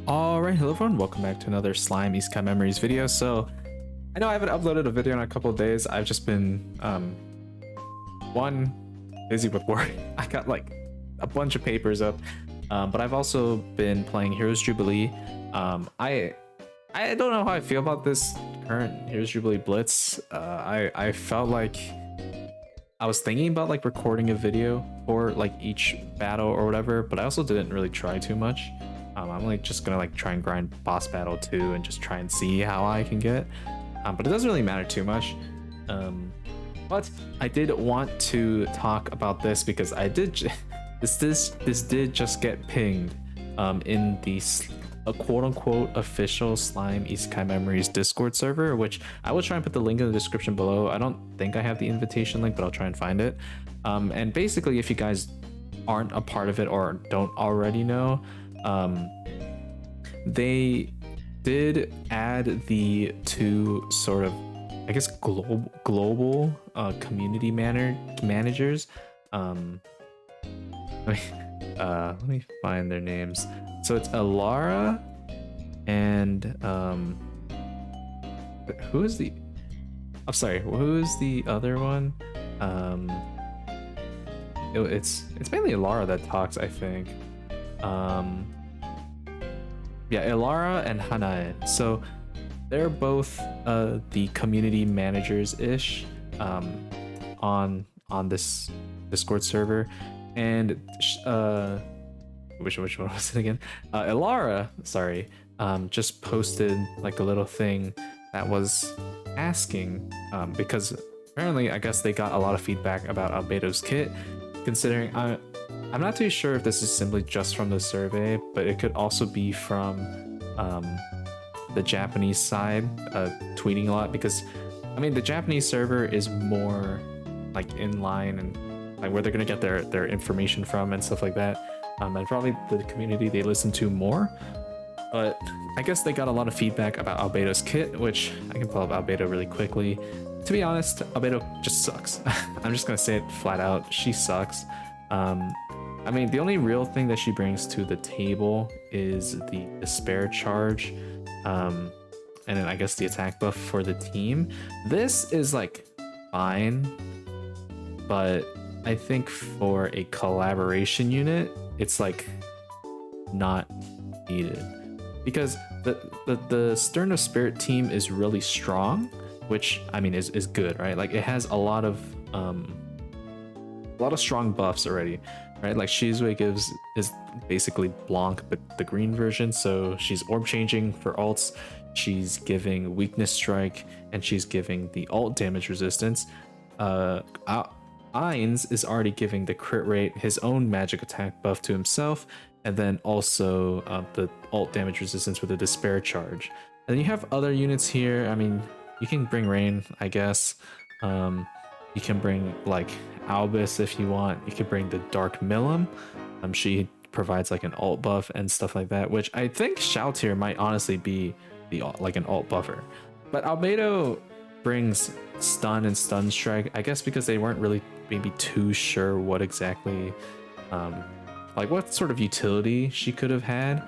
Alright, hello everyone, welcome back to another Slime Isekai Memories video. So, I know I haven't uploaded a video in a couple of days. I've just been, one, busy with work. I got like a bunch of papers up, but I've also been playing Heroes Jubilee. I don't know how I feel about this current Heroes Jubilee Blitz. I felt like I was thinking about like recording a video for like each battle or whatever, but I also didn't really try too much. I'm like just gonna like try and grind boss battle 2 and just try and see how I can get, but it doesn't really matter too much. But I did want to talk about this because I did this did just get pinged in the quote-unquote official Slime Isekai Memories Discord server, which I will try and put the link in the description below. I don't think I have the invitation link, but I'll try and find it. And basically, if you guys aren't a part of it or don't already know, they did add the two sort of, I guess, global community managers. Let me find their names. So it's Alara and who is the? I'm sorry, who is the other one? It's mainly Alara that talks, I think. Yeah, Ilara and Hanae. So they're both the community managers ish on this Discord server, and which one was it again? Ilara, sorry, just posted like a little thing that was asking because apparently I guess they got a lot of feedback about Albedo's kit, considering I'm not too sure if this is simply just from the survey, but it could also be from the Japanese side tweeting a lot, because I mean the Japanese server is more like in line and like where they're gonna get their information from and stuff like that, and probably the community they listen to more. But I guess they got a lot of feedback about Albedo's kit, which I can pull up Albedo really quickly. To be honest, Albedo just sucks. I'm just gonna say it flat out, she sucks. I mean, the only real thing that she brings to the table is the despair charge, and then I guess the attack buff for the team. This is like fine, but I think for a collaboration unit, it's like not needed, because the Stern of Spirit team is really strong, which I mean is good, right? Like it has a lot of strong buffs already, right? Like Shizue is basically Blanc but the green version, so she's orb changing for ults, she's giving weakness strike, and she's giving the ult damage resistance. Ainz is already giving the crit rate, his own magic attack buff to himself, and then also the ult damage resistance with the despair charge. And then you have other units here. I mean, you can bring Rain, I guess. You can bring like Albus if you want. You could bring the Dark Milim. She provides like an ult buff and stuff like that, which I think Shoutir might honestly be like an ult buffer. But Albedo brings stun and stun strike, I guess because they weren't really maybe too sure what exactly like what sort of utility she could have had.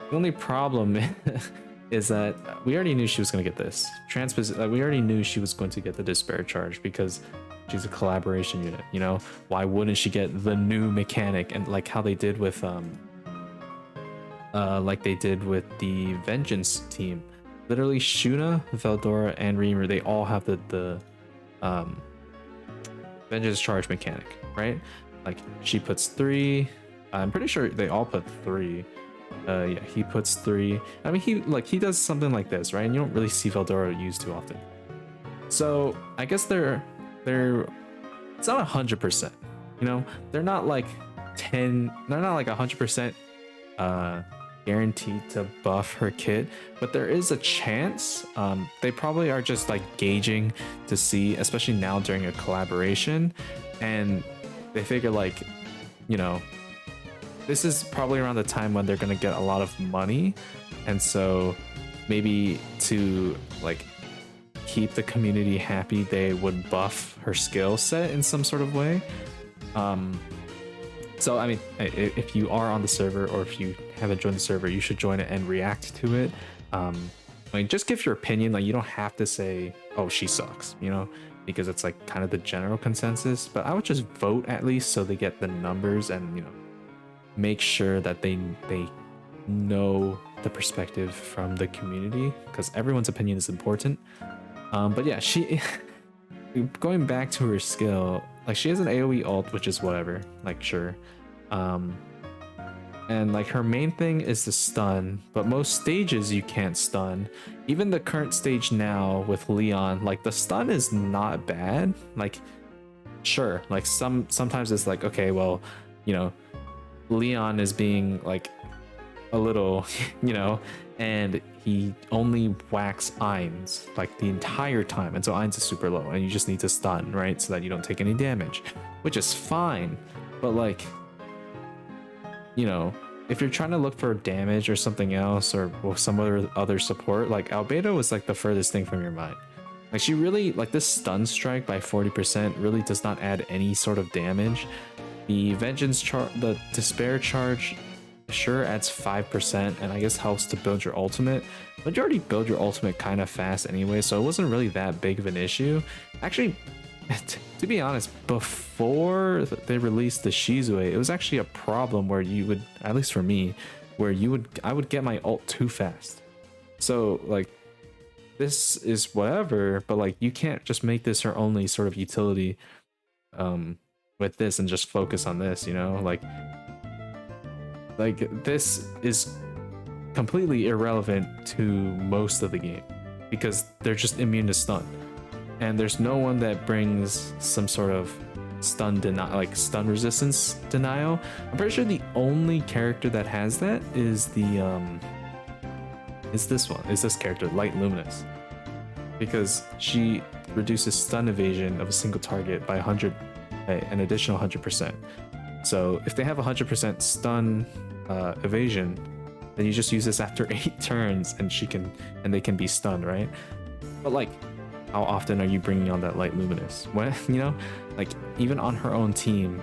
The only problem is that we already knew she was going to get this we already knew she was going to get the despair charge because she's a collaboration unit, you know. Why wouldn't she get the new mechanic, and like how they did with the Vengeance team? Literally Shuna, Veldora, and Reamer, they all have the Vengeance charge mechanic, right? Like she puts 3, I'm pretty sure they all put 3. Yeah, he puts 3. I mean, he does something like this, right? And you don't really see Veldora used too often. So I guess they're it's not 100%, you know. They're not like 100% guaranteed to buff her kit, but there is a chance. They probably are just like gauging to see, especially now during a collaboration, and they figure like, you know, this is probably around the time when they're gonna get a lot of money, and so maybe to like keep the community happy, they would buff her skill set in some sort of way. So I mean, if you are on the server or if you haven't joined the server, you should join it and react to it. I mean, just give your opinion. Like, you don't have to say, oh, she sucks, you know, because it's like kind of the general consensus. But I would just vote at least so they get the numbers and, you know, make sure that they know the perspective from the community, because everyone's opinion is important. But yeah, she going back to her skill, like she has an AoE ult, which is whatever, like sure. And like her main thing is the stun, but most stages you can't stun. Even the current stage now with Leon, like the stun is not bad. Like sure, like sometimes it's like, okay, well, you know, Leon is being like a little, you know, and he only whacks Ainz like the entire time, and so Ainz is super low and you just need to stun, right, so that you don't take any damage, which is fine. But like, you know, if you're trying to look for damage or something else or some other support, like Albedo was like the furthest thing from your mind. Like she really, like this stun strike by 40% really does not add any sort of damage. The vengeance charge, the despair charge, sure adds 5% and I guess helps to build your ultimate, but you already build your ultimate kind of fast anyway, so it wasn't really that big of an issue. Actually, to be honest, before they released the Shizue, it was actually a problem where you would, at least for me, where I would get my ult too fast. So like, this is whatever, but like you can't just make this her only sort of utility with this and just focus on this, you know? Like this is completely irrelevant to most of the game because they're just immune to stun. And there's no one that brings some sort of stun resistance denial. I'm pretty sure the only character that has that is this character, Light Luminous, because she reduces stun evasion of a single target by an additional 100%. So if they have 100% stun evasion, then you just use this after 8 turns and they can be stunned, right? But like, how often are you bringing on that Light Luminous? When, you know, like even on her own team,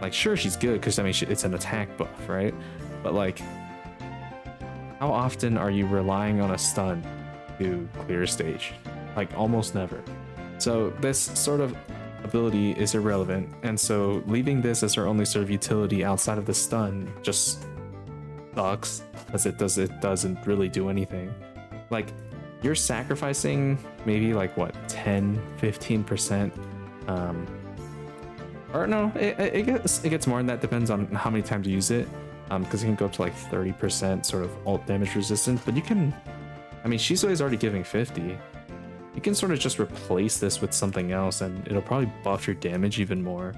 like sure she's good because I mean it's an attack buff, right? But like, how often are you relying on a stun to clear a stage? Like almost never. So this sort of ability is irrelevant, and so leaving this as her only sort of utility outside of the stun just sucks, because it doesn't really do anything. Like, you're sacrificing maybe like what, 10-15%, or no, it gets more than that, depends on how many times you use it, because it can go up to like 30% sort of ult damage resistance. But you can, I mean, Shizue is already giving 50. You can sort of just replace this with something else and it'll probably buff your damage even more,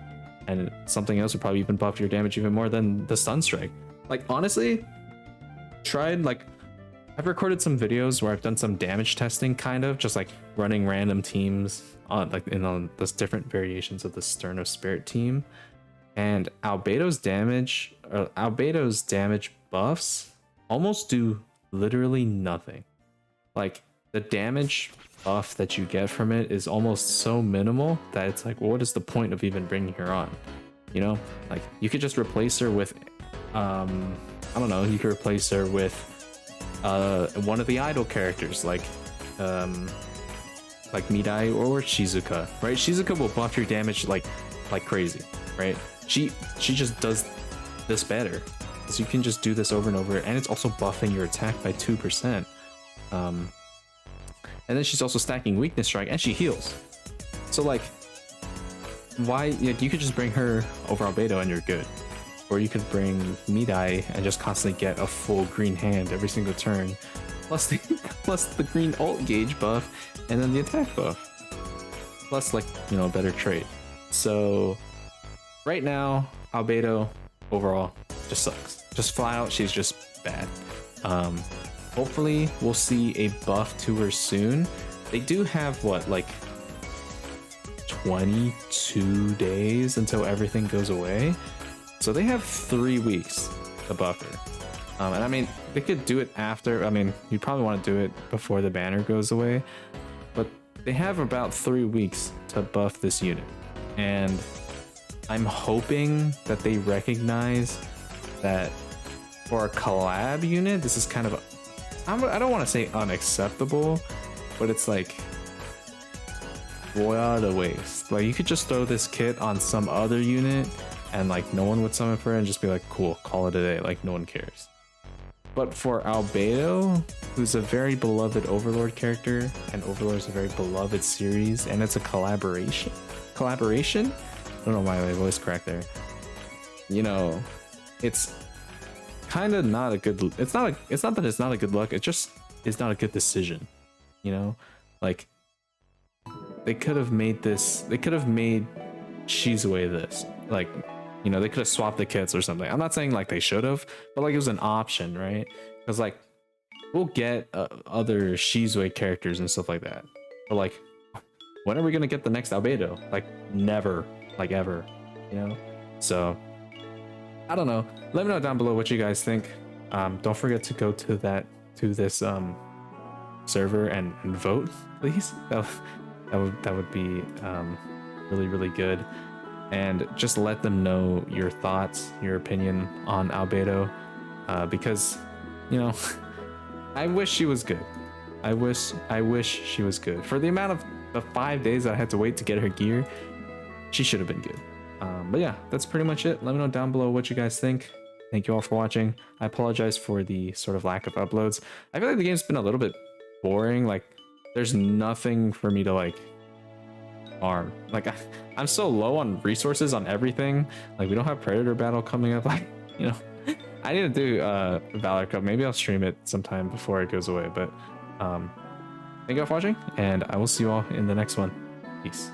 and something else will probably even buff your damage even more than the stun strike. Like honestly, I've recorded some videos where I've done some damage testing, kind of just like running random teams on the different variations of the Stern of Spirit team, and Albedo's damage buffs almost do literally nothing. Like the damage buff that you get from it is almost so minimal that it's like, well, what is the point of even bringing her on? You know, like you could just replace her with I don't know, you could replace her with one of the idol characters, like Midai or Shizuka, right? Shizuka will buff your damage like crazy, right? She just does this better, so you can just do this over and over, and it's also buffing your attack by 2%. And then she's also stacking weakness strike, and she heals. So like, why? You could just bring her over Albedo and you're good. Or you could bring Midai and just constantly get a full green hand every single turn, plus the green ult gauge buff, and then the attack buff, plus like, you know, a better trait. So right now, Albedo overall just sucks. Just flat out, she's just bad. Hopefully we'll see a buff to her soon. They do have what, like 22 days until everything goes away. So they have 3 weeks to buff her. And I mean, they could do it after. I mean, you probably want to do it before the banner goes away, but they have about 3 weeks to buff this unit. And I'm hoping that they recognize that for a collab unit, this is kind of, I don't want to say unacceptable, but it's like, what a waste. Like, you could just throw this kit on some other unit and like no one would summon for it and just be like, cool, call it a day, like no one cares. But for Albedo, who's a very beloved Overlord character, and Overlord is a very beloved series, and it's a collaboration? I don't know why my voice cracked there. You know, it's kind of not a good, it's not that it's not a good luck, it just is not a good decision, you know? Like, they could have made Shizue this, like, you know, they could have swapped the kits or something. I'm not saying like they should have, but like it was an option, right? Because like we'll get other Shizue characters and stuff like that, but like, when are we gonna get the next Albedo? Like never, like ever, you know? So I don't know. Let me know down below what you guys think. Don't forget to go to this server and vote, please. That would be really good. And just let them know your thoughts, your opinion on Albedo, because, you know, I wish she was good. I wish she was good. For the amount of the 5 days that I had to wait to get her gear, she should have been good. But yeah, that's pretty much it. Let me know down below what you guys think. Thank you all for watching. I apologize for the sort of lack of uploads. I feel like the game's been a little bit boring. Like, there's nothing for me to like farm. Like, I'm so low on resources on everything. Like, we don't have Predator battle coming up. Like, you know, I need to do Valor Cup. Maybe I'll stream it sometime before it goes away. But thank you all for watching, and I will see you all in the next one. Peace.